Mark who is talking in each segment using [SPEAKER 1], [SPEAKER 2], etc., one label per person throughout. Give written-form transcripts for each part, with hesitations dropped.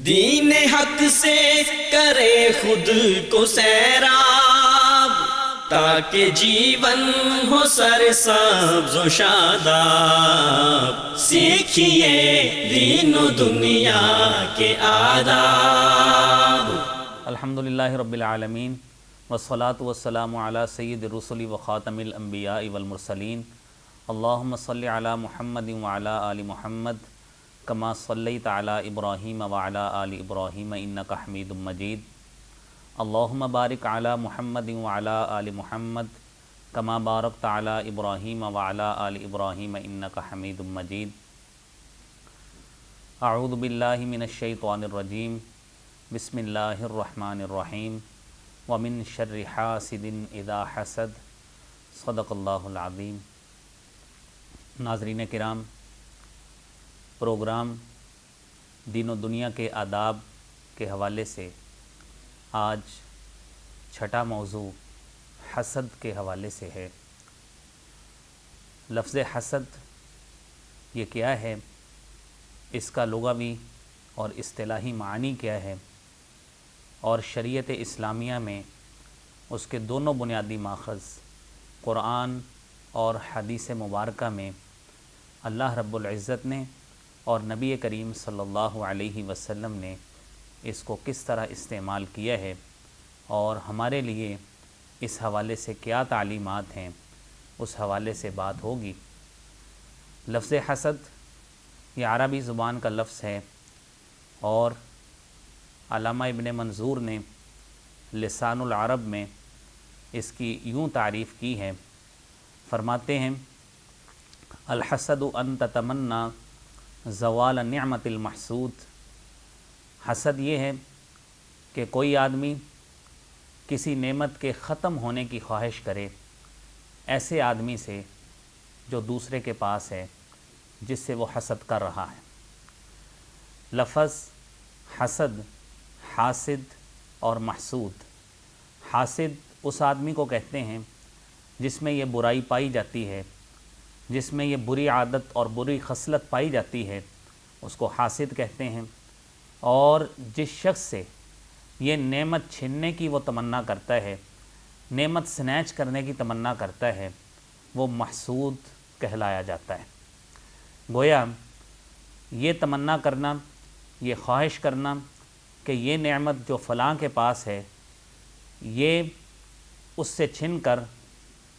[SPEAKER 1] دین حق سے کرے خود کو سیراب، تاکہ جیون ہو سرسبز و شاداب، سیکھیے دین و دنیا کے آداب۔
[SPEAKER 2] الحمدللہ رب العالمین والصلاة والسلام علی سید الرسل و خاتم الانبیاء والمرسلین، اللہم صلی علی محمد وعلی آل محمد کما صلیت علی ابراہیم وعلی آل ابراہیم انکا حمید مجید، اللہم بارک علی محمد وعلی آل محمد کما بارکت علی ابراہیم وعلی آل ابراہیم انکا حمید مجید۔ اعوذ باللہ من الشیطان الرجیم، بسم اللہ الرحمن الرحیم، ومن شر حاسد اذا حسد، صدق اللہ العظیم۔ ناظرین کرام، پروگرام دین و دنیا کے آداب کے حوالے سے آج چھٹا موضوع حسد کے حوالے سے ہے۔ لفظ حسد یہ کیا ہے، اس کا لغوی اور اصطلاحی معنی کیا ہے، اور شریعت اسلامیہ میں اس کے دونوں بنیادی ماخذ قرآن اور حدیث مبارکہ میں اللہ رب العزت نے اور نبی کریم صلی اللہ علیہ وسلم نے اس کو کس طرح استعمال کیا ہے، اور ہمارے لیے اس حوالے سے کیا تعلیمات ہیں، اس حوالے سے بات ہوگی۔ لفظ حسد یہ عربی زبان کا لفظ ہے، اور علامہ ابن منظور نے لسان العرب میں اس کی یوں تعریف کی ہے، فرماتے ہیں الحسد ان تتمنى زوال نعمت المحسود۔ حسد یہ ہے کہ کوئی آدمی کسی نعمت کے ختم ہونے کی خواہش کرے ایسے آدمی سے جو دوسرے کے پاس ہے، جس سے وہ حسد کر رہا ہے۔ لفظ حسد، حاسد اور محسود۔ حاسد اس آدمی کو کہتے ہیں جس میں یہ برائی پائی جاتی ہے، جس میں یہ بری عادت اور بری خصلت پائی جاتی ہے، اس کو حاسد کہتے ہیں۔ اور جس شخص سے یہ نعمت چھیننے کی وہ تمنا کرتا ہے، نعمت سنیچ کرنے کی تمنا کرتا ہے، وہ محسود کہلایا جاتا ہے۔ گویا یہ تمنا کرنا، یہ خواہش کرنا کہ یہ نعمت جو فلاں کے پاس ہے یہ اس سے چھن کر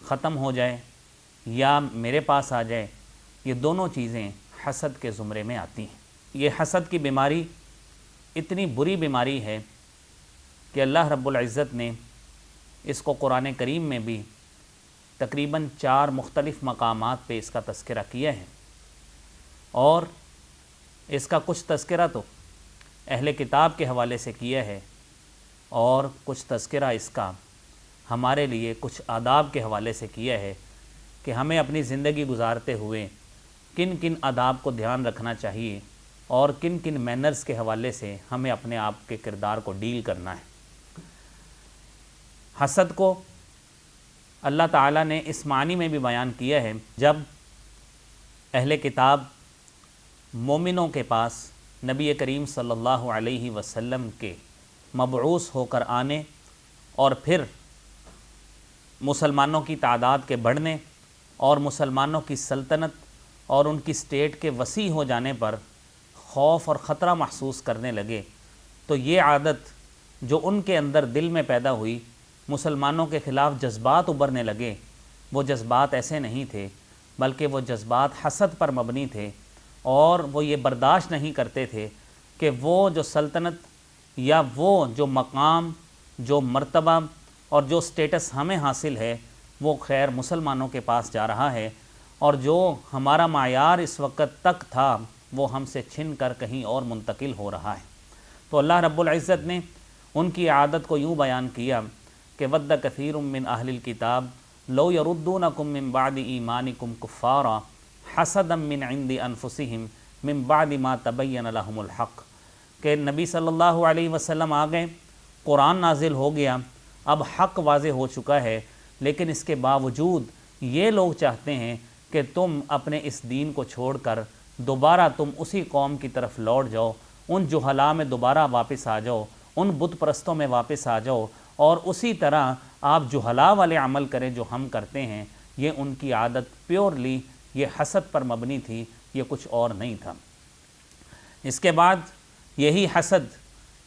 [SPEAKER 2] ختم ہو جائے یا میرے پاس آ جائے، یہ دونوں چیزیں حسد کے زمرے میں آتی ہیں۔ یہ حسد کی بیماری اتنی بری بیماری ہے کہ اللہ رب العزت نے اس کو قرآن کریم میں بھی تقریباً 4 مختلف مقامات پہ اس کا تذکرہ کیا ہے، اور اس کا کچھ تذکرہ تو اہل کتاب کے حوالے سے کیا ہے، اور کچھ تذکرہ اس کا ہمارے لیے کچھ آداب کے حوالے سے کیا ہے کہ ہمیں اپنی زندگی گزارتے ہوئے کن کن آداب کو دھیان رکھنا چاہیے، اور کن کن مینرز کے حوالے سے ہمیں اپنے آپ کے کردار کو ڈیل کرنا ہے۔ حسد کو اللہ تعالیٰ نے اس معنی میں بھی بیان کیا ہے، جب اہل کتاب مومنوں کے پاس نبی کریم صلی اللہ علیہ وسلم کے مبعوث ہو کر آنے اور پھر مسلمانوں کی تعداد کے بڑھنے اور مسلمانوں کی سلطنت اور ان کی اسٹیٹ کے وسیع ہو جانے پر خوف اور خطرہ محسوس کرنے لگے، تو یہ عادت جو ان کے اندر دل میں پیدا ہوئی، مسلمانوں کے خلاف جذبات ابھرنے لگے، وہ جذبات ایسے نہیں تھے، بلکہ وہ جذبات حسد پر مبنی تھے، اور وہ یہ برداشت نہیں کرتے تھے کہ وہ جو سلطنت یا وہ جو مقام، جو مرتبہ اور جو سٹیٹس ہمیں حاصل ہے، وہ خیر مسلمانوں کے پاس جا رہا ہے، اور جو ہمارا معیار اس وقت تک تھا وہ ہم سے چھن کر کہیں اور منتقل ہو رہا ہے۔ تو اللہ رب العزت نے ان کی عادت کو یوں بیان کیا کہ وَدَّ كَثِيرٌ مِّنْ أَهْلِ الْكِتَابِ لَوْ يَرُدُّونَكُم مِّن بَعْدِ إِيمَانِكُمْ كُفَّارًا حَسَدًا مِّنْ عِندِ أَنفُسِهِمْ مِّن بَعْدِ مَا تَبَيَّنَ لَهُمُ الْحَقُّ، کہ نبی صلی اللہ علیہ وسلم آ گئے، قرآن نازل ہو گیا، اب حق واضح ہو چکا ہے، لیکن اس کے باوجود یہ لوگ چاہتے ہیں کہ تم اپنے اس دین کو چھوڑ کر دوبارہ تم اسی قوم کی طرف لوٹ جاؤ ان جہلاء میں دوبارہ واپس آ جاؤ، ان بت پرستوں میں واپس آ جاؤ، اور اسی طرح آپ جہلاء والے عمل کریں جو ہم کرتے ہیں۔ یہ ان کی عادت پیورلی یہ حسد پر مبنی تھی، یہ کچھ اور نہیں تھا۔ اس کے بعد یہی حسد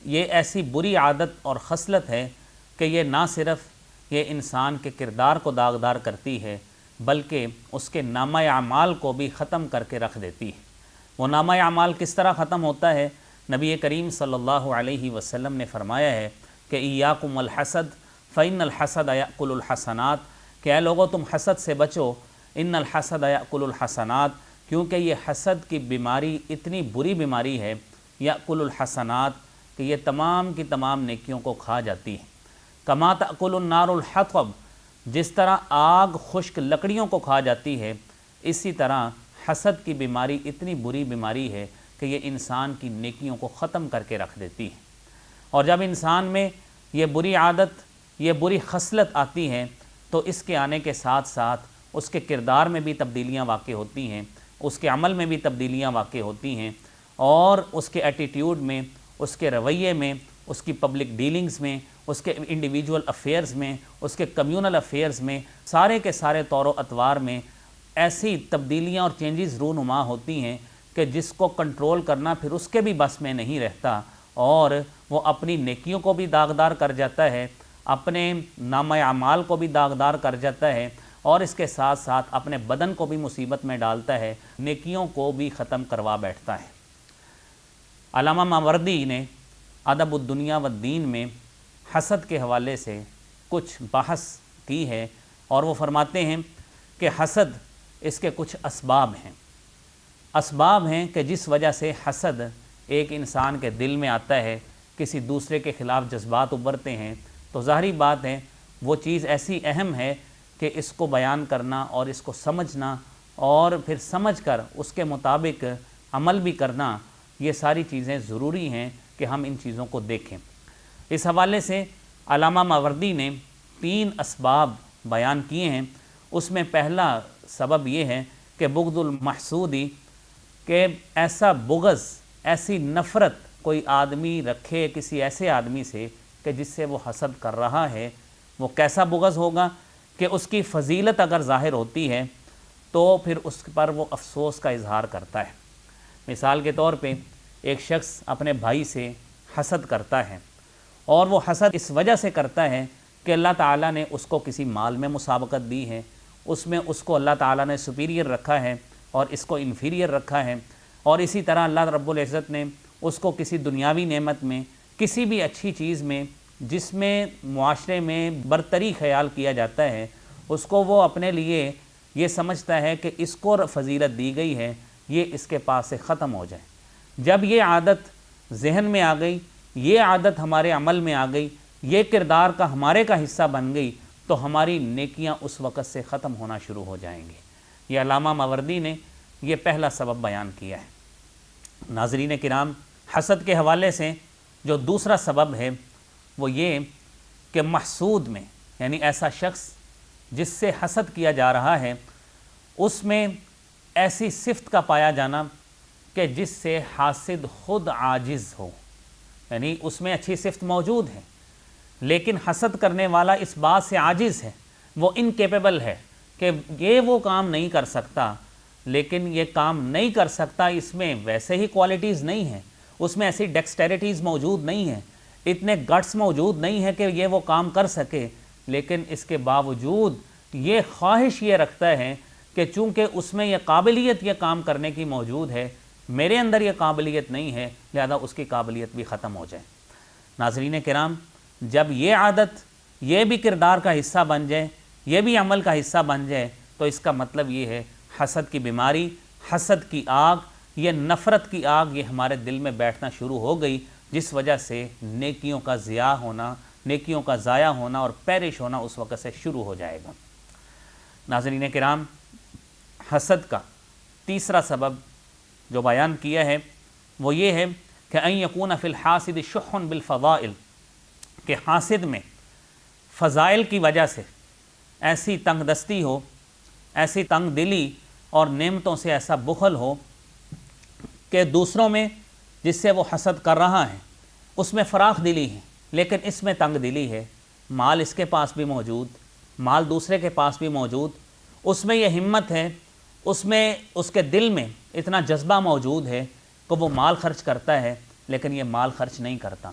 [SPEAKER 2] یہ ایسی بری عادت اور خصلت ہے کہ یہ نہ صرف یہ انسان کے کردار کو داغدار کرتی ہے بلکہ اس کے نامہ اعمال کو بھی ختم کر کے رکھ دیتی ہے۔ وہ نامہ اعمال کس طرح ختم ہوتا ہے؟ نبی کریم صلی اللہ علیہ وسلم نے فرمایا ہے کہ ایاکم الحسد فإن الحسد یأکل الحسنات، کہ اے لوگو تم حسد سے بچو، ان الحسد یأکل الحسنات، کیونکہ یہ حسد کی بیماری اتنی بری بیماری ہے، یأکل الحسنات، کہ یہ تمام کی تمام نیکیوں کو کھا جاتی ہے۔ کما تأکل النار الحطب، جس طرح آگ خشک لکڑیوں کو کھا جاتی ہے، اسی طرح حسد کی بیماری اتنی بری بیماری ہے کہ یہ انسان کی نیکیوں کو ختم کر کے رکھ دیتی ہے۔ اور جب انسان میں یہ بری عادت، یہ بری خصلت آتی ہے تو اس کے آنے کے ساتھ ساتھ اس کے کردار میں بھی تبدیلیاں واقع ہوتی ہیں، اس کے عمل میں بھی تبدیلیاں واقع ہوتی ہیں، اور اس کے ایٹیٹیوڈ میں، اس کے رویے میں، اس کی پبلک ڈیلنگز میں، اس کے انڈیویجول افیئرز میں، اس کے کمیونل افیئرز میں، سارے کے سارے طور و اطوار میں ایسی تبدیلیاں اور چینجز رونما ہوتی ہیں کہ جس کو کنٹرول کرنا پھر اس کے بھی بس میں نہیں رہتا، اور وہ اپنی نیکیوں کو بھی داغدار کر جاتا ہے، اپنے نامہ اعمال کو بھی داغدار کر جاتا ہے، اور اس کے ساتھ ساتھ اپنے بدن کو بھی مصیبت میں ڈالتا ہے، نیکیوں کو بھی ختم کروا بیٹھتا ہے۔ علامہ ماوردی نے ادب الدنیا والدین میں حسد کے حوالے سے کچھ بحث کی ہے، اور وہ فرماتے ہیں کہ حسد اس کے کچھ اسباب ہیں۔ اسباب ہیں کہ جس وجہ سے حسد ایک انسان کے دل میں آتا ہے، کسی دوسرے کے خلاف جذبات ابھرتے ہیں، تو ظاہری بات ہے وہ چیز ایسی اہم ہے کہ اس کو بیان کرنا اور اس کو سمجھنا، اور پھر سمجھ کر اس کے مطابق عمل بھی کرنا، یہ ساری چیزیں ضروری ہیں کہ ہم ان چیزوں کو دیکھیں۔ اس حوالے سے علامہ ماوردی نے 3 اسباب بیان کیے ہیں۔ اس میں پہلا سبب یہ ہے کہ بغض المحسودی، کہ ایسا بغض، ایسی نفرت کوئی آدمی رکھے کسی ایسے آدمی سے کہ جس سے وہ حسد کر رہا ہے۔ وہ کیسا بغض ہوگا کہ اس کی فضیلت اگر ظاہر ہوتی ہے تو پھر اس پر وہ افسوس کا اظہار کرتا ہے۔ مثال کے طور پہ ایک شخص اپنے بھائی سے حسد کرتا ہے، اور وہ حسد اس وجہ سے کرتا ہے کہ اللہ تعالیٰ نے اس کو کسی مال میں مسابقت دی ہے، اس میں اس کو اللہ تعالیٰ نے سپیریئر رکھا ہے اور اس کو انفیریئر رکھا ہے، اور اسی طرح اللہ رب العزت نے اس کو کسی دنیاوی نعمت میں، کسی بھی اچھی چیز میں جس میں معاشرے میں برتری خیال کیا جاتا ہے، اس کو وہ اپنے لیے یہ سمجھتا ہے کہ اس کو فضیلت دی گئی ہے، یہ اس کے پاس سے ختم ہو جائے۔ جب یہ عادت ذہن میں آ گئی، یہ عادت ہمارے عمل میں آ گئی، یہ کردار کا ہمارے کا حصہ بن گئی، تو ہماری نیکیاں اس وقت سے ختم ہونا شروع ہو جائیں گی۔ یہ علامہ ماوردی نے یہ پہلا سبب بیان کیا ہے۔ ناظرین کرام، حسد کے حوالے سے جو دوسرا سبب ہے وہ یہ کہ محسود میں، یعنی ایسا شخص جس سے حسد کیا جا رہا ہے، اس میں ایسی صفت کا پایا جانا کہ جس سے حاسد خود عاجز ہو، یعنی اس میں اچھی صفت موجود ہے لیکن حسد کرنے والا اس بات سے عاجز ہے، وہ انکیپیبل ہے کہ یہ وہ کام نہیں کر سکتا، لیکن یہ کام نہیں کر سکتا اس میں ویسے ہی کوالٹیز نہیں ہیں، اس میں ایسی ڈیکسٹیریٹیز موجود نہیں ہیں، اتنے گٹس موجود نہیں ہیں کہ یہ وہ کام کر سکے، لیکن اس کے باوجود یہ خواہش یہ رکھتا ہے کہ چونکہ اس میں یہ قابلیت یہ کام کرنے کی موجود ہے، میرے اندر یہ قابلیت نہیں ہے، لہذا اس کی قابلیت بھی ختم ہو جائے۔ ناظرین کرام، جب یہ عادت، یہ بھی کردار کا حصہ بن جائے، یہ بھی عمل کا حصہ بن جائے، تو اس کا مطلب یہ ہے حسد کی بیماری، حسد کی آگ، یہ نفرت کی آگ یہ ہمارے دل میں بیٹھنا شروع ہو گئی، جس وجہ سے نیکیوں کا ضیاع ہونا، نیکیوں کا ضائع ہونا اور پیرش ہونا اس وقت سے شروع ہو جائے گا۔ ناظرین کرام، حسد کا تیسرا سبب جو بیان کیا ہے وہ یہ ہے کہ ان یکون فی الحاسد شح بالفضائل، کہ حاسد میں فضائل کی وجہ سے ایسی تنگ دستی ہو، ایسی تنگ دلی اور نعمتوں سے ایسا بخل ہو کہ دوسروں میں جس سے وہ حسد کر رہا ہے اس میں فراخ دلی ہے، لیکن اس میں تنگ دلی ہے۔ مال اس کے پاس بھی موجود، مال دوسرے کے پاس بھی موجود، اس میں یہ ہمت ہے، اس میں اس کے دل میں اتنا جذبہ موجود ہے کہ وہ مال خرچ کرتا ہے، لیکن یہ مال خرچ نہیں کرتا۔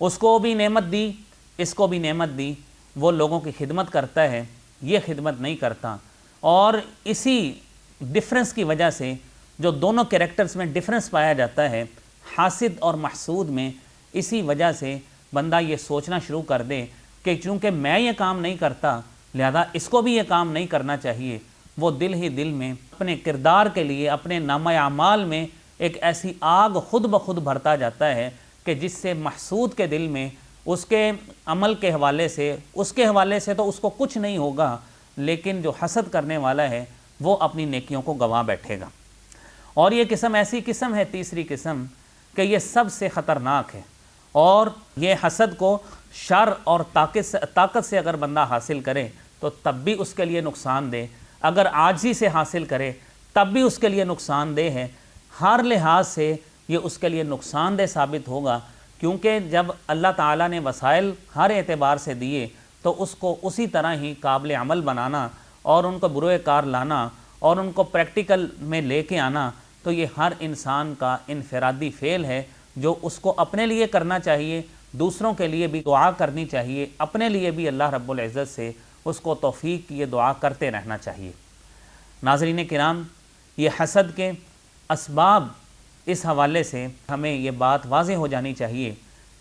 [SPEAKER 2] اس کو بھی نعمت دی، اس کو بھی نعمت دی، وہ لوگوں کی خدمت کرتا ہے، یہ خدمت نہیں کرتا۔ اور اسی ڈفرنس کی وجہ سے جو دونوں کریکٹرز میں ڈفرنس پایا جاتا ہے حاسد اور محسود میں، اسی وجہ سے بندہ یہ سوچنا شروع کر دے کہ چونکہ میں یہ کام نہیں کرتا لہذا اس کو بھی یہ کام نہیں کرنا چاہیے۔ وہ دل ہی دل میں اپنے کردار کے لیے، اپنے نامہ اعمال میں ایک ایسی آگ خود بخود بھرتا جاتا ہے کہ جس سے محسود کے دل میں اس کے عمل کے حوالے سے، اس کے حوالے سے تو اس کو کچھ نہیں ہوگا، لیکن جو حسد کرنے والا ہے وہ اپنی نیکیوں کو گنوا بیٹھے گا۔ اور یہ قسم ایسی قسم ہے، تیسری قسم، کہ یہ سب سے خطرناک ہے۔ اور یہ حسد کو شر اور طاقت سے اگر بندہ حاصل کرے تو تب بھی اس کے لیے نقصان دہ، اگر عاجزی سے حاصل کرے تب بھی اس کے لیے نقصان دہ ہے۔ ہر لحاظ سے یہ اس کے لیے نقصان دہ ثابت ہوگا، کیونکہ جب اللہ تعالیٰ نے وسائل ہر اعتبار سے دیے تو اس کو اسی طرح ہی قابل عمل بنانا اور ان کو بروئے کار لانا اور ان کو پریکٹیکل میں لے کے آنا، تو یہ ہر انسان کا انفرادی فعل ہے جو اس کو اپنے لیے کرنا چاہیے، دوسروں کے لیے بھی دعا کرنی چاہیے، اپنے لیے بھی اللہ رب العزت سے اس کو توفیق کی یہ دعا کرتے رہنا چاہیے۔ ناظرین کرام، یہ حسد کے اسباب اس حوالے سے ہمیں یہ بات واضح ہو جانی چاہیے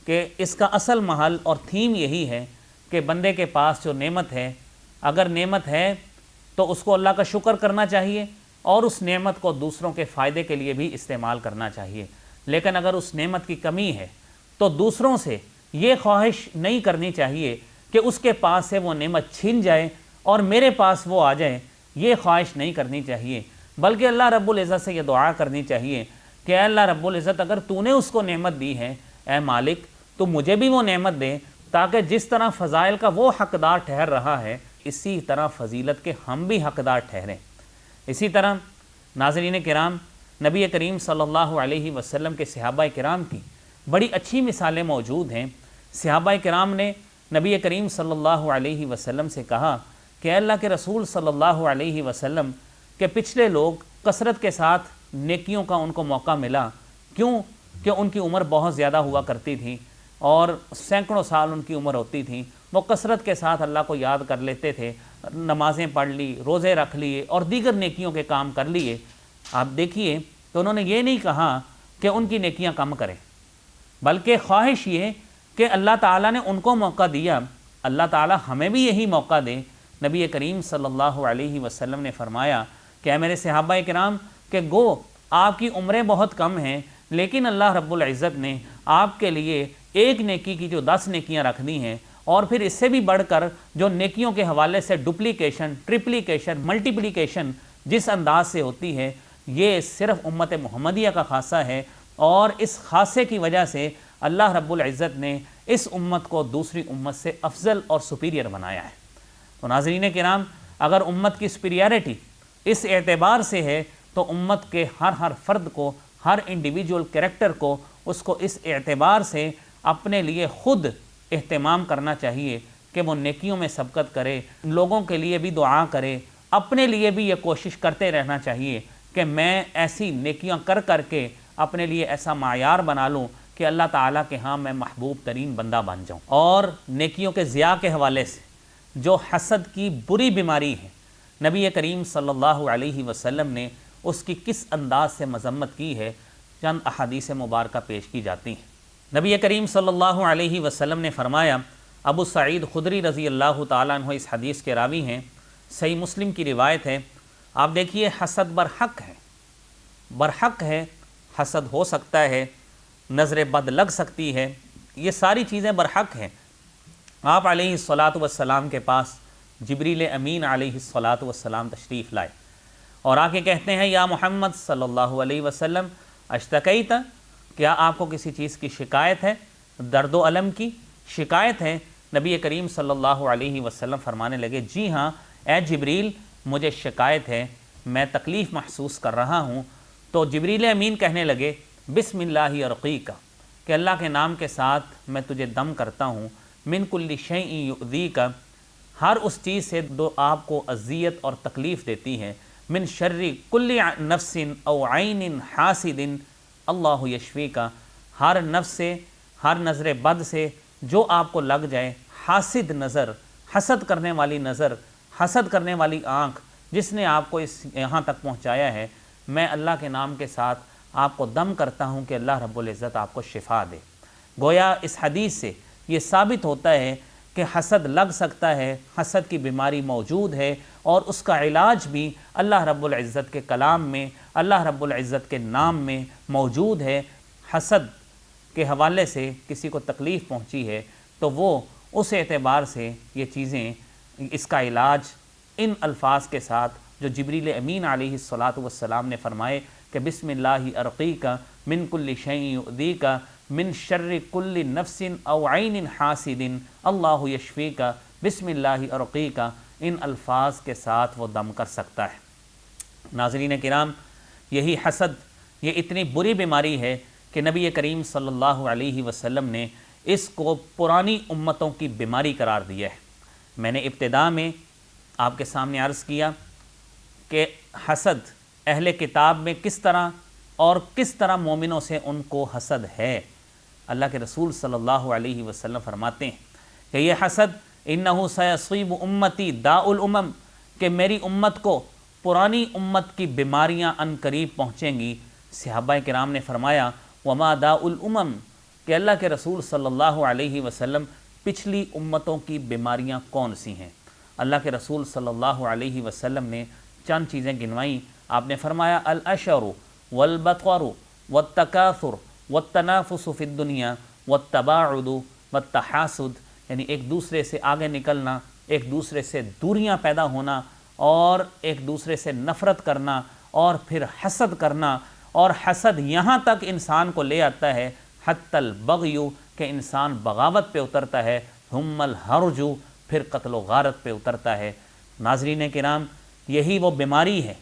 [SPEAKER 2] کہ اس کا اصل محل اور تھیم یہی ہے کہ بندے کے پاس جو نعمت ہے، اگر نعمت ہے تو اس کو اللہ کا شکر کرنا چاہیے اور اس نعمت کو دوسروں کے فائدے کے لیے بھی استعمال کرنا چاہیے۔ لیکن اگر اس نعمت کی کمی ہے تو دوسروں سے یہ خواہش نہیں کرنی چاہیے کہ اس کے پاس سے وہ نعمت چھن جائے اور میرے پاس وہ آ جائے، یہ خواہش نہیں کرنی چاہیے، بلکہ اللہ رب العزت سے یہ دعا کرنی چاہیے کہ اے اللہ رب العزت، اگر تو نے اس کو نعمت دی ہے، اے مالک تو مجھے بھی وہ نعمت دے، تاکہ جس طرح فضائل کا وہ حقدار ٹھہر رہا ہے اسی طرح فضیلت کے ہم بھی حقدار ٹھہریں۔ اسی طرح ناظرین کرام، نبی کریم صلی اللہ علیہ وسلم کے صحابہ کرام کی بڑی اچھی مثالیں موجود ہیں۔ صحابہ کرام نے نبی کریم صلی اللہ علیہ وسلم سے کہا کہ اے اللہ کے رسول صلی اللہ علیہ وسلم کہ پچھلے لوگ کثرت کے ساتھ نیکیوں کا ان کو موقع ملا، کیوں کہ ان کی عمر بہت زیادہ ہوا کرتی تھی اور سینکڑوں سال ان کی عمر ہوتی تھی، وہ کثرت کے ساتھ اللہ کو یاد کر لیتے تھے، نمازیں پڑھ لی، روزے رکھ لیے اور دیگر نیکیوں کے کام کر لیے۔ آپ دیکھیے کہ انہوں نے یہ نہیں کہا کہ ان کی نیکیاں کم کریں، بلکہ خواہش یہ کہ اللہ تعالیٰ نے ان کو موقع دیا، اللہ تعالیٰ ہمیں بھی یہی موقع دے۔ نبی کریم صلی اللہ علیہ وسلم نے فرمایا کہ اے میرے صحابہ کرام کہ گو آپ کی عمریں بہت کم ہیں، لیکن اللہ رب العزت نے آپ کے لیے ایک نیکی کی جو 10 نیکیاں رکھ دی ہیں، اور پھر اس سے بھی بڑھ کر جو نیکیوں کے حوالے سے ڈپلیکیشن، ٹرپلیکیشن، ملٹیپلیکیشن جس انداز سے ہوتی ہے، یہ صرف امت محمدیہ کا خاصہ ہے، اور اس خاصے کی وجہ سے اللہ رب العزت نے اس امت کو دوسری امت سے افضل اور سپیریئر بنایا ہے۔ تو ناظرین کرام، اگر امت کی سپیریارٹی اس اعتبار سے ہے تو امت کے ہر فرد کو، ہر انڈیویجول کریکٹر کو، اس کو اس اعتبار سے اپنے لیے خود اہتمام کرنا چاہیے کہ وہ نیکیوں میں سبقت کرے، لوگوں کے لیے بھی دعا کرے، اپنے لیے بھی یہ کوشش کرتے رہنا چاہیے کہ میں ایسی نیکیاں کر کر کے اپنے لیے ایسا معیار بنا لوں کہ اللہ تعالیٰ کے ہاں میں محبوب ترین بندہ بن جاؤں۔ اور نیکیوں کے ضیاع کے حوالے سے جو حسد کی بری بیماری ہے، نبی کریم صلی اللہ علیہ وسلم نے اس کی کس انداز سے مذمت کی ہے، چند احادیث مبارکہ پیش کی جاتی ہیں۔ نبی کریم صلی اللہ علیہ وسلم نے فرمایا، ابو سعید خدری رضی اللہ تعالیٰ عنہ اس حدیث کے راوی ہیں، صحیح مسلم کی روایت ہے۔ آپ دیکھیے، حسد برحق ہے، برحق ہے، حسد ہو سکتا ہے، نظر بد لگ سکتی ہے، یہ ساری چیزیں برحق ہیں۔ آپ علیہ الصلاۃ والسلام کے پاس جبریل امین علیہ الصلاۃ والسلام تشریف لائے اور آ کے کہتے ہیں، یا محمد صلی اللہ علیہ وسلم اشتکیت، کیا آپ کو کسی چیز کی شکایت ہے، درد و الم کی شکایت ہے؟ نبی کریم صلی اللہ علیہ وسلم فرمانے لگے، جی ہاں اے جبریل، مجھے شکایت ہے، میں تکلیف محسوس کر رہا ہوں۔ تو جبریل امین کہنے لگے بسم اللہ ارقیک، کہ اللہ کے نام کے ساتھ میں تجھے دم کرتا ہوں، من کل شیء یؤذیک، ہر اس چیز سے جو آپ کو اذیت اور تکلیف دیتی ہے، من شر کل نفس او عین حاسد اللہ یشفیک، ہر نفس سے، ہر نظر بد سے جو آپ کو لگ جائے، حاسد نظر، حسد کرنے والی نظر، حسد کرنے والی آنکھ جس نے آپ کو یہاں تک پہنچایا ہے، میں اللہ کے نام کے ساتھ آپ کو دم کرتا ہوں کہ اللہ رب العزت آپ کو شفا دے۔ گویا اس حدیث سے یہ ثابت ہوتا ہے کہ حسد لگ سکتا ہے، حسد کی بیماری موجود ہے، اور اس کا علاج بھی اللہ رب العزت کے کلام میں، اللہ رب العزت کے نام میں موجود ہے۔ حسد کے حوالے سے کسی کو تکلیف پہنچی ہے تو وہ اس اعتبار سے یہ چیزیں، اس کا علاج ان الفاظ کے ساتھ جو جبریل امین علیہ الصلاۃ والسلام نے فرمائے کہ بسم اللہ ارقیک من کل شیء یؤذیک من شر کل نفس او عین حاسد اللہ یشفیک، بسم اللہ ارقیک، ان الفاظ کے ساتھ وہ دم کر سکتا ہے۔ ناظرین کرام، یہی حسد یہ اتنی بری بیماری ہے کہ نبی کریم صلی اللہ علیہ وسلم نے اس کو پرانی امتوں کی بیماری قرار دیا ہے۔ میں نے ابتدا میں آپ کے سامنے عرض کیا کہ حسد اہل کتاب میں کس طرح مومنوں سے ان کو حسد ہے۔ اللہ کے رسول صلی اللہ علیہ وسلم فرماتے ہیں کہ یہ حسد انہ سیصیب امتی داء الامم، کہ میری امت کو پرانی امت کی بیماریاں ان قریب پہنچیں گی۔ صحابہ کرام نے فرمایا وما داء الامم، کہ اللہ کے رسول صلی اللہ علیہ وسلم پچھلی امتوں کی بیماریاں کون سی ہیں؟ اللہ کے رسول صلی اللہ علیہ وسلم نے چند چیزیں گنوائیں۔ آپ نے فرمایا الاشر والبطر والتکاثر والتنافس فی الدنیا والتباعد والتحاسد، یعنی ایک دوسرے سے آگے نکلنا، ایک دوسرے سے دوریاں پیدا ہونا، اور ایک دوسرے سے نفرت کرنا، اور پھر حسد کرنا، اور حسد یہاں تک انسان کو لے آتا ہے حتی البغی، کہ انسان بغاوت پہ اترتا ہے، ثم الحرج، پھر قتل و غارت پہ اترتا ہے۔ ناظرین کرام، یہی وہ بیماری ہے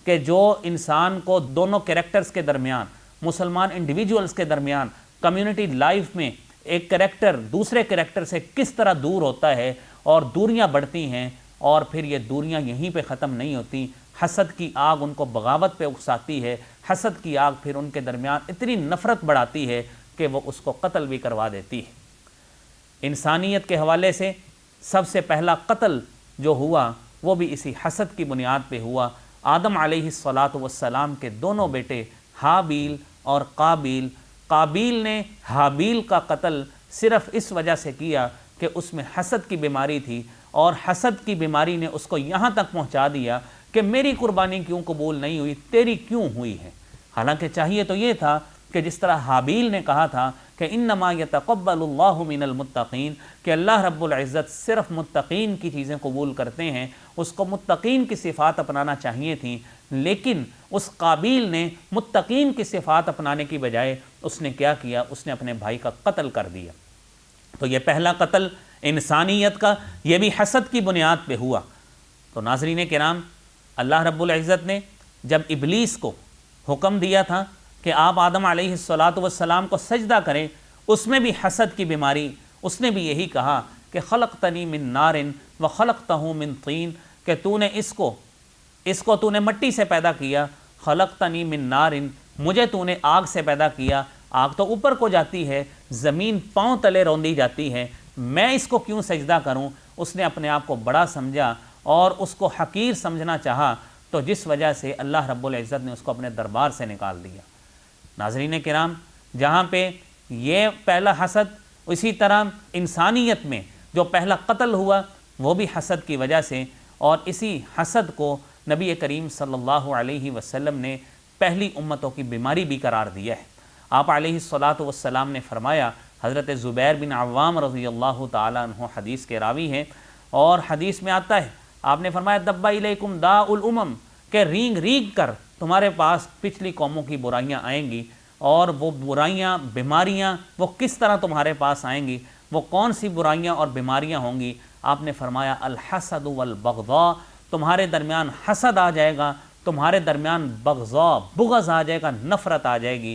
[SPEAKER 2] کہ جو انسان کو دونوں کریکٹرز کے درمیان، مسلمان انڈیویجولز کے درمیان، کمیونٹی لائف میں ایک کریکٹر دوسرے کریکٹر سے کس طرح دور ہوتا ہے اور دوریاں بڑھتی ہیں، اور پھر یہ دوریاں یہیں پہ ختم نہیں ہوتی۔ حسد کی آگ ان کو بغاوت پہ اکساتی ہے، حسد کی آگ پھر ان کے درمیان اتنی نفرت بڑھاتی ہے کہ وہ اس کو قتل بھی کروا دیتی ہے۔ انسانیت کے حوالے سے سب سے پہلا قتل جو ہوا وہ بھی اسی حسد کی بنیاد پہ ہوا۔ آدم علیہ الصلاۃ والسلام کے دونوں بیٹے حابیل اور قابیل، قابیل نے حابیل کا قتل صرف اس وجہ سے کیا کہ اس میں حسد کی بیماری تھی، اور حسد کی بیماری نے اس کو یہاں تک پہنچا دیا کہ میری قربانی کیوں قبول نہیں ہوئی، تیری کیوں ہوئی ہے۔ حالانکہ چاہیے تو یہ تھا کہ جس طرح حابیل نے کہا تھا کہ انما یتقبل اللہ من المتقین، کہ اللہ رب العزت صرف متقین کی چیزیں قبول کرتے ہیں، اس کو متقین کی صفات اپنانا چاہیے تھیں، لیکن اس قابیل نے متقین کی صفات اپنانے کی بجائے اس نے کیا کیا، اس نے اپنے بھائی کا قتل کر دیا۔ تو یہ پہلا قتل انسانیت کا، یہ بھی حسد کی بنیاد پہ ہوا۔ تو ناظرین کرام، اللہ رب العزت نے جب ابلیس کو حکم دیا تھا کہ آپ آدم علیہ الصلاۃ والسلام کو سجدہ کریں، اس میں بھی حسد کی بیماری، اس نے بھی یہی کہا کہ خلقتنی من نار وخلقتہ من طین، کہ تو نے اس کو تو نے مٹی سے پیدا کیا، خلقتنی من نار، مجھے تو نے آگ سے پیدا کیا، آگ تو اوپر کو جاتی ہے، زمین پاؤں تلے روندی جاتی ہے، میں اس کو کیوں سجدہ کروں؟ اس نے اپنے آپ کو بڑا سمجھا اور اس کو حقیر سمجھنا چاہا، تو جس وجہ سے اللہ رب العزت نے اس کو اپنے دربار سے نکال دیا۔ ناظرین کرام، جہاں پہ یہ پہلا حسد، اسی طرح انسانیت میں جو پہلا قتل ہوا وہ بھی حسد کی وجہ سے، اور اسی حسد کو نبی کریم صلی اللہ علیہ وسلم نے پہلی امتوں کی بیماری بھی قرار دیا ہے۔ آپ علیہ الصلاۃ والسلام نے فرمایا، حضرت زبیر بن عوام رضی اللہ تعالیٰ عنہ حدیث کے راوی ہیں، اور حدیث میں آتا ہے، آپ نے فرمایا دبا الیکم داء الامم، کہ رینگ رینگ کر تمہارے پاس پچھلی قوموں کی برائیاں آئیں گی، اور وہ برائیاں، بیماریاں وہ کس طرح تمہارے پاس آئیں گی، وہ کون سی برائیاں اور بیماریاں ہوں گی؟ آپ نے فرمایا الحسد والبغضاء، تمہارے درمیان حسد آ جائے گا، تمہارے درمیان بغضاء، بغض آ جائے گا، نفرت آ جائے گی۔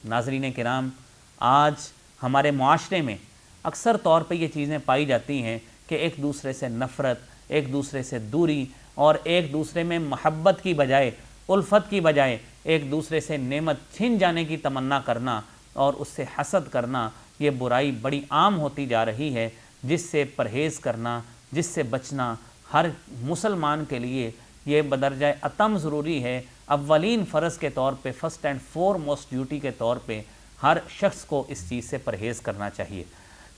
[SPEAKER 2] ناظرین کرام، آج ہمارے معاشرے میں اکثر طور پہ یہ چیزیں پائی جاتی ہیں کہ ایک دوسرے سے نفرت، ایک دوسرے سے دوری، اور ایک دوسرے میں محبت کی بجائے، الفت کی بجائے ایک دوسرے سے نعمت چھن جانے کی تمنا کرنا اور اس سے حسد کرنا، یہ برائی بڑی عام ہوتی جا رہی ہے، جس سے پرہیز کرنا، جس سے بچنا ہر مسلمان کے لیے یہ بدرجہ اتم ضروری ہے۔ اولین فرض کے طور پہ، first and foremost duty کے طور پہ ہر شخص کو اس چیز سے پرہیز کرنا چاہیے۔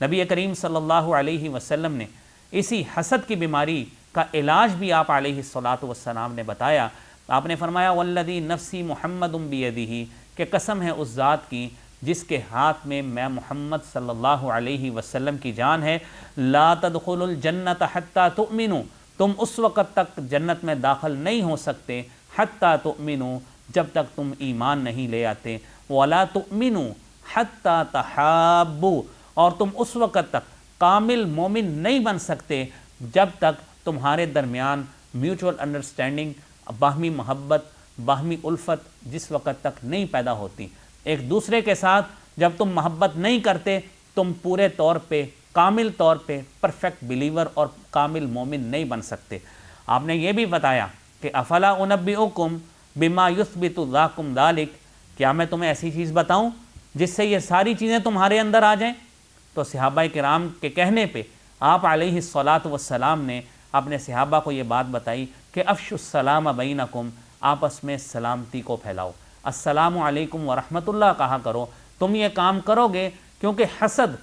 [SPEAKER 2] نبی کریم صلی اللہ علیہ وسلم نے اسی حسد کی بیماری کا علاج بھی آپ علیہ الصلاۃ والسلام نے بتایا۔ آپ نے فرمایا والذی نفسی محمد بیدہ، کہ قسم ہے اس ذات کی جس کے ہاتھ میں محمد صلی اللہ علیہ وسلم کی جان ہے، لا تدخلوا الجنۃ حتی تؤمنوا، تم اس وقت تک جنت میں داخل نہیں ہو سکتے حتی تؤمنوا، جب تک تم ایمان نہیں لے آتے، ولا تؤمنوا حتی تحابوا، اور تم اس وقت تک کامل مومن نہیں بن سکتے جب تک تمہارے درمیان میوچول انڈرسٹینڈنگ، باہمی محبت، باہمی الفت جس وقت تک نہیں پیدا ہوتی۔ ایک دوسرے کے ساتھ جب تم محبت نہیں کرتے، تم پورے طور پہ، کامل طور پہ پرفیکٹ بلیور اور کامل مومن نہیں بن سکتے۔ آپ نے یہ بھی بتایا کہ افلا انبئکم بما یثبت ذاکم ذالک، کیا میں تمہیں ایسی چیز بتاؤں جس سے یہ ساری چیزیں تمہارے اندر آ جائیں؟ تو صحابہ کرام کے کہنے پہ آپ علیہ الصلاۃ والسلام نے اپنے صحابہ کو یہ بات بتائی کہ افشوا السلام بینکم، آپس میں سلامتی کو پھیلاؤ، السلام علیکم ورحمۃ اللہ کہا کرو۔ تم یہ کام کرو گے کیونکہ حسد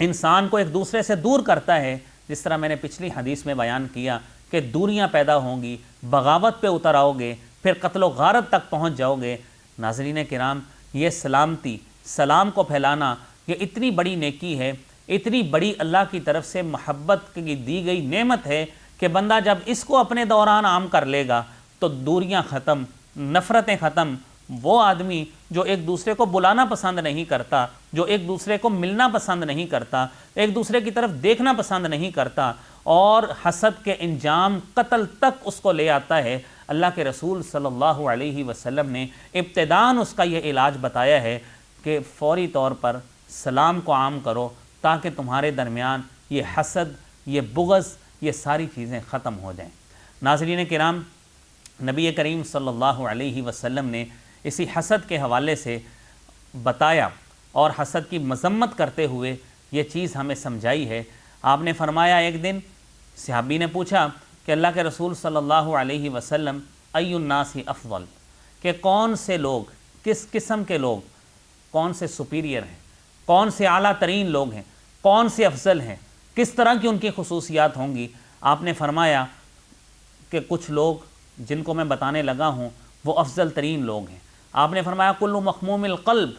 [SPEAKER 2] انسان کو ایک دوسرے سے دور کرتا ہے، جس طرح میں نے پچھلی حدیث میں بیان کیا کہ دوریاں پیدا ہوں گی، بغاوت پہ اتر آؤ گے، پھر قتل و غارت تک پہنچ جاؤ گے۔ ناظرین کرام، یہ سلامتی، سلام کو پھیلانا، یہ اتنی بڑی نیکی ہے، اتنی بڑی اللہ کی طرف سے محبت کی دی گئی نعمت ہے کہ بندہ جب اس کو اپنے دوران عام کر لے گا تو دوریاں ختم، نفرتیں ختم۔ وہ آدمی جو ایک دوسرے کو بلانا پسند نہیں کرتا، جو ایک دوسرے کو ملنا پسند نہیں کرتا، ایک دوسرے کی طرف دیکھنا پسند نہیں کرتا، اور حسد کے انجام قتل تک اس کو لے آتا ہے، اللہ کے رسول صلی اللہ علیہ وسلم نے ابتداً اس کا یہ علاج بتایا ہے کہ فوری طور پر سلام کو عام کرو تاکہ تمہارے درمیان یہ حسد، یہ بغض، یہ ساری چیزیں ختم ہو جائیں۔ ناظرین کرام، نبی کریم صلی اللہ علیہ وسلم نے اسی حسد کے حوالے سے بتایا اور حسد کی مذمت کرتے ہوئے یہ چیز ہمیں سمجھائی ہے۔ آپ نے فرمایا، ایک دن صحابی نے پوچھا کہ اللہ کے رسول صلی اللہ علیہ وسلم ای الناس افضل، کہ کون سے لوگ، کس قسم کے لوگ، کون سے سپیریئر ہیں، کون سے اعلیٰ ترین لوگ ہیں، کون سے افضل ہیں، کس طرح کی ان کی خصوصیات ہوں گی؟ آپ نے فرمایا کہ کچھ لوگ جن کو میں بتانے لگا ہوں وہ افضل ترین لوگ ہیں۔ آپ نے فرمایا کل مخموم القلب،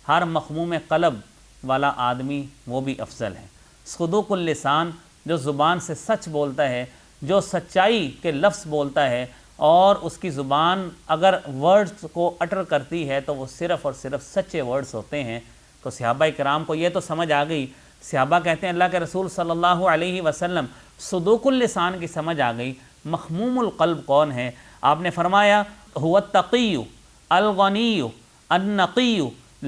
[SPEAKER 2] ہر مخموم قلب والا آدمی وہ بھی افضل ہے۔ صدوق اللسان، جو زبان سے سچ بولتا ہے، جو سچائی کے لفظ بولتا ہے، اور اس کی زبان اگر ورڈز کو اٹر کرتی ہے تو وہ صرف اور صرف سچے ورڈز ہوتے ہیں۔ تو صحابہ کرام کو یہ تو سمجھ آ گئی، صحابہ کہتے ہیں اللہ کے رسول صلی اللہ علیہ وسلم صدوق اللسان کی سمجھ آ گئی، مخموم القلب کون ہے؟ آپ نے فرمایا هو التقی الغنی النقی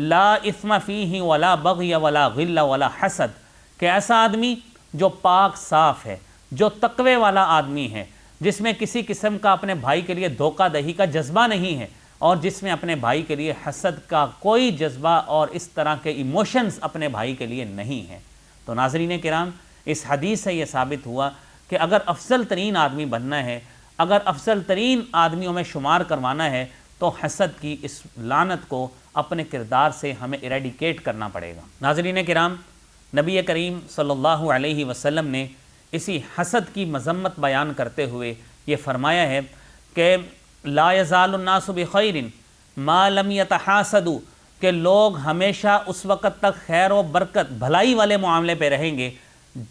[SPEAKER 2] لا اثم فیہ ولا بغی ولا غل ولا حسد، کہ ایسا آدمی جو پاک صاف ہے، جو تقوی والا آدمی ہے، جس میں کسی قسم کا اپنے بھائی کے لیے دھوکہ دہی کا جذبہ نہیں ہے، اور جس میں اپنے بھائی کے لیے حسد کا کوئی جذبہ اور اس طرح کے ایموشنز اپنے بھائی کے لیے نہیں ہیں۔ تو ناظرین کرام، اس حدیث سے یہ ثابت ہوا کہ اگر افضل ترین آدمی بننا ہے، اگر افضل ترین آدمیوں میں شمار کروانا ہے، تو حسد کی اس لعنت کو اپنے کردار سے ہمیں ایریڈیکیٹ کرنا پڑے گا۔ ناظرین کرام، نبی کریم صلی اللہ علیہ وسلم نے اسی حسد کی مذمت بیان کرتے ہوئے یہ فرمایا ہے کہ لا یزال الناس بخیر ما لم یتحاسدوا، کہ لوگ ہمیشہ اس وقت تک خیر و برکت، بھلائی والے معاملے پہ رہیں گے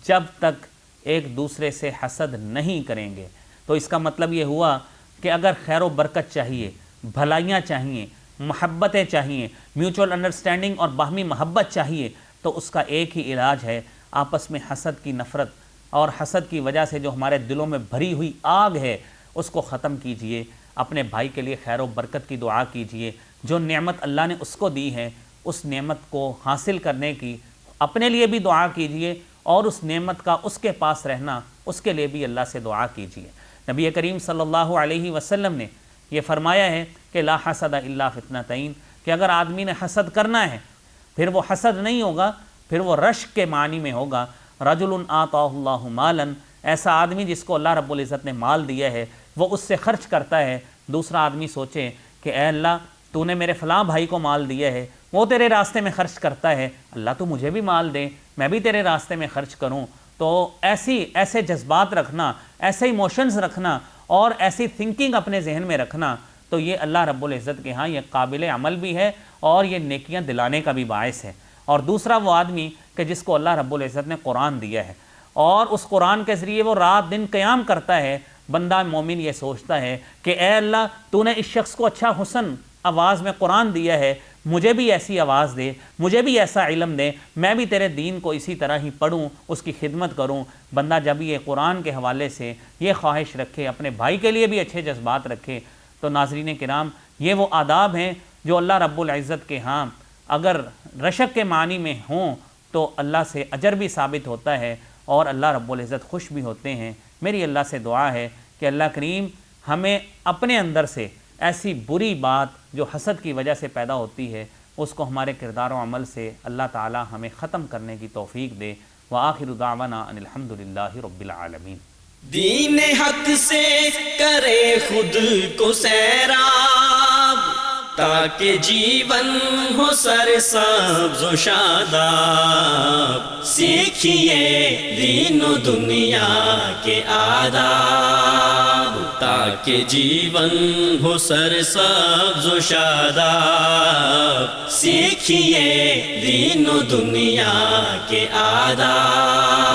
[SPEAKER 2] جب تک ایک دوسرے سے حسد نہیں کریں گے۔ تو اس کا مطلب یہ ہوا کہ اگر خیر و برکت چاہیے، بھلائیاں چاہیے، محبتیں چاہیے، میوچول انڈرسٹینڈنگ اور باہمی محبت چاہیے، تو اس کا ایک ہی علاج ہے، آپس میں حسد کی نفرت اور حسد کی وجہ سے جو ہمارے دلوں میں بھری ہوئی آگ ہے اس کو ختم کیجئے۔ اپنے بھائی کے لیے خیر و برکت کی دعا کیجئے، جو نعمت اللہ نے اس کو دی ہے اس نعمت کو حاصل کرنے کی اپنے لیے بھی دعا کیجئے اور اس نعمت کا اس کے پاس رہنا اس کے لیے بھی اللہ سے دعا کیجئے۔ نبی کریم صلی اللہ علیہ وسلم نے یہ فرمایا ہے کہ لا حسد الا فی اثنتین، کہ اگر آدمی نے حسد کرنا ہے پھر وہ حسد نہیں ہوگا، پھر وہ رشک کے معنی میں ہوگا۔ رجل آتاہ اللہ مالا، ایسا آدمی جس کو اللہ رب العزت نے مال دیا ہے وہ اس سے خرچ کرتا ہے، دوسرا آدمی سوچے کہ اے اللہ تو نے میرے فلاں بھائی کو مال دیا ہے، وہ تیرے راستے میں خرچ کرتا ہے، اللہ تو مجھے بھی مال دے، میں بھی تیرے راستے میں خرچ کروں۔ تو ایسے جذبات رکھنا، ایسے ایموشنز رکھنا اور ایسی تھنکنگ اپنے ذہن میں رکھنا، تو یہ اللہ رب العزت کے ہاں یہ قابل عمل بھی ہے اور یہ نیکیاں دلانے کا بھی باعث ہے۔ اور دوسرا وہ آدمی کہ جس کو اللہ رب العزت نے قرآن دیا ہے اور اس قرآن کے ذریعے وہ رات دن قیام کرتا ہے، بندہ مومن یہ سوچتا ہے کہ اے اللہ تو نے اس شخص کو اچھا حسن آواز میں قرآن دیا ہے، مجھے بھی ایسی آواز دے، مجھے بھی ایسا علم دے، میں بھی تیرے دین کو اسی طرح ہی پڑھوں، اس کی خدمت کروں۔ بندہ جب یہ قرآن کے حوالے سے یہ خواہش رکھے، اپنے بھائی کے لیے بھی اچھے جذبات رکھے، تو ناظرین کرام یہ وہ آداب ہیں جو اللہ رب العزت کے ہاں اگر رشک کے معنی میں ہوں تو اللہ سے اجر بھی ثابت ہوتا ہے اور اللہ رب العزت خوش بھی ہوتے ہیں۔ میری اللہ سے دعا ہے کہ اللہ کریم ہمیں اپنے اندر سے ایسی بری بات جو حسد کی وجہ سے پیدا ہوتی ہے اس کو ہمارے کردار و عمل سے اللہ تعالی ہمیں ختم کرنے کی توفیق دے۔ وآخر دعوانا ان الحمدللہ رب العالمین۔
[SPEAKER 1] دین حق سے کرے خود کو سیراب تاکہ جیون ہو سرسبز و شاداب، سیکھیے دین و دنیا کے آداب تاکہ جیون ہو سرسبز و شاداب، سیکھیے دین و دنیا کے آداب۔